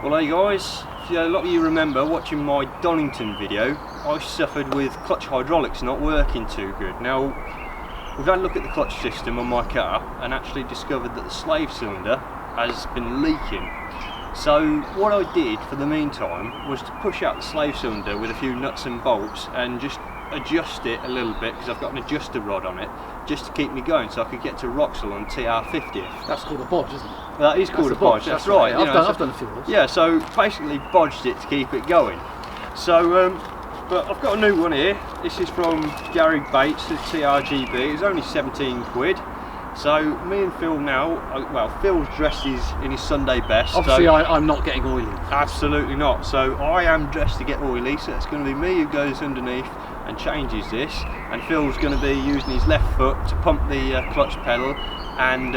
Well, hey guys, a lot of you remember watching my Donnington video. I suffered with clutch hydraulics not working too good. Now, we've had a look at the clutch system on my car and actually discovered that the slave cylinder has been leaking. So what I did for the meantime was to push out the slave cylinder with a few nuts and bolts and just adjust it a little bit, because I've got an adjuster rod on it, just to keep me going so I could get to Wroxall on TR6. That's called a bodge, isn't it? That is called a bodge, that's right. Yeah, I've done a few of those. Yeah, so basically bodged it to keep it going. So, but I've got a new one here. This is from Gary Bates, the TRGB. It's only 17 quid. So me and Phil now, well, Phil's dressed in his Sunday best. Obviously, so I'm not getting oily. Absolutely not. So I am dressed to get oily, so it's going to be me who goes underneath and changes this, and Phil's going to be using his left foot to pump the clutch pedal and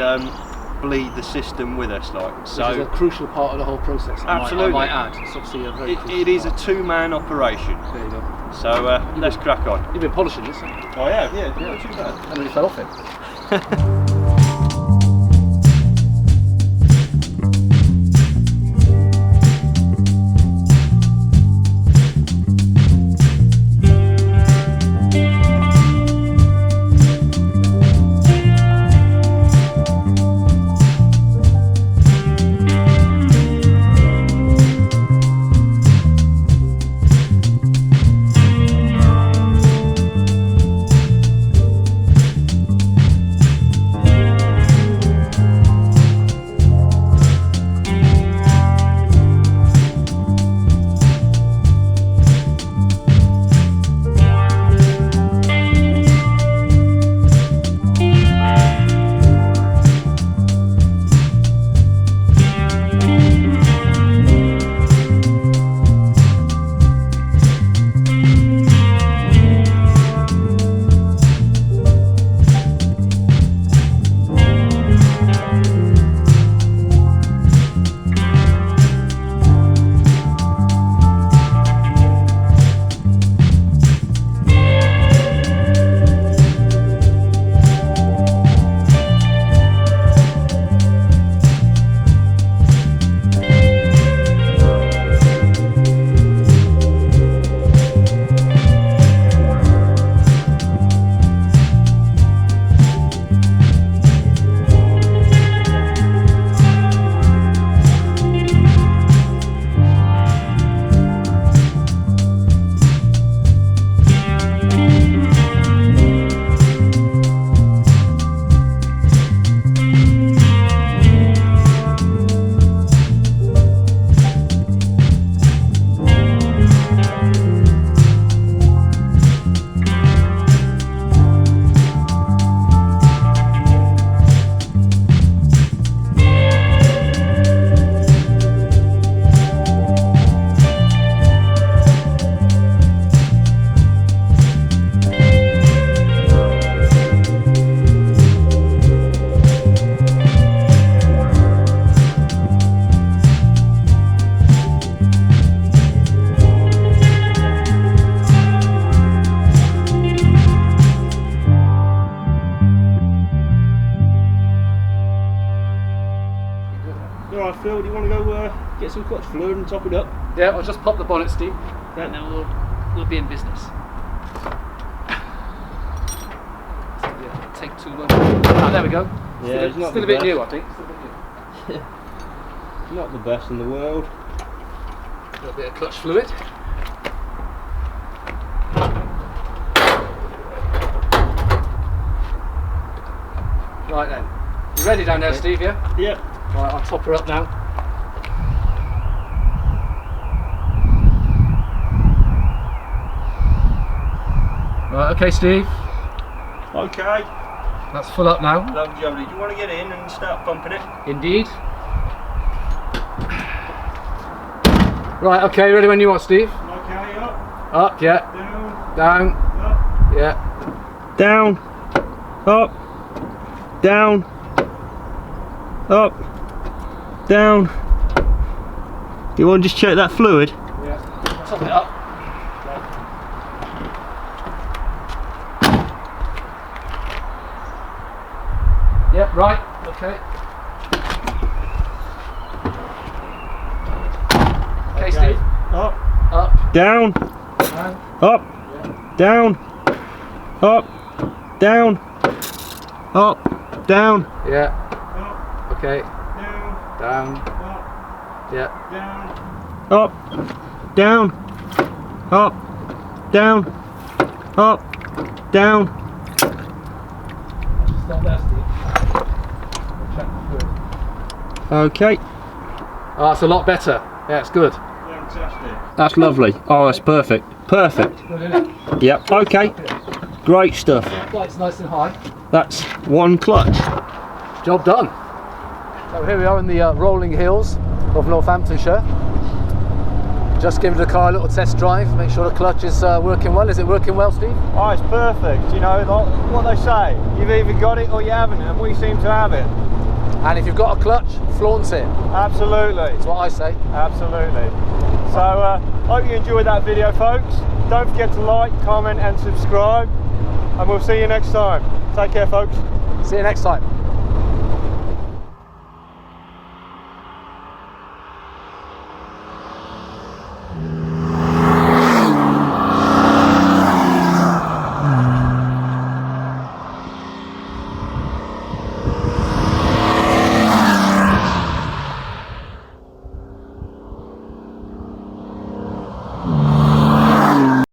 bleed the system with us, like. So which is a crucial part of the whole process. Absolutely. I might add. It's obviously a very it is a two-man operation. There you go. So let's crack on. You've been polishing this, haven't you? Oh yeah, not too bad. And then you fell off it. Alright Phil, do you want to go get some clutch fluid and top it up? Yeah, I'll just pop the bonnet, Steve. And then we'll be in business. Yeah, take too long. Ah, there we go. Yeah, still a bit new, I think. Not the best in the world. A little bit of clutch fluid. Right then. You ready down there, Steve, yeah? Yeah. Right, I'll top her up now. Right, okay, Steve. Okay. That's full up now. Lovely jubbly. Do you want to get in and start pumping it? Indeed. Right, okay, ready when you are, Steve. Okay, up. Up, yeah. Down. Down. Up. Yeah. Down. Up. Down. Up. Down. You want to just check that fluid? Yeah. Top it up. Yep, right, okay. down, up, down, up, down, up, down. Yeah. Okay. Down. Yeah. Up, down, up, down, up, down. Stop there, Steve. Check the foot. Okay. Oh, that's a lot better. Yeah, it's good. Fantastic. That's lovely. Oh, that's perfect. Perfect. Good, isn't it? Yep. Okay. Great stuff. Light's nice and high. That's one clutch. Job done. So here we are in the rolling hills of Northamptonshire. Just giving the car a little test drive, make sure the clutch is working well. Is it working well, Steve? Oh, it's perfect. You know, like what they say, you've either got it or you haven't, and we seem to have it. And if you've got a clutch, flaunt it. Absolutely. That's what I say. Absolutely. So, hope you enjoyed that video, folks. Don't forget to like, comment and subscribe, and we'll see you next time. Take care, folks. See you next time.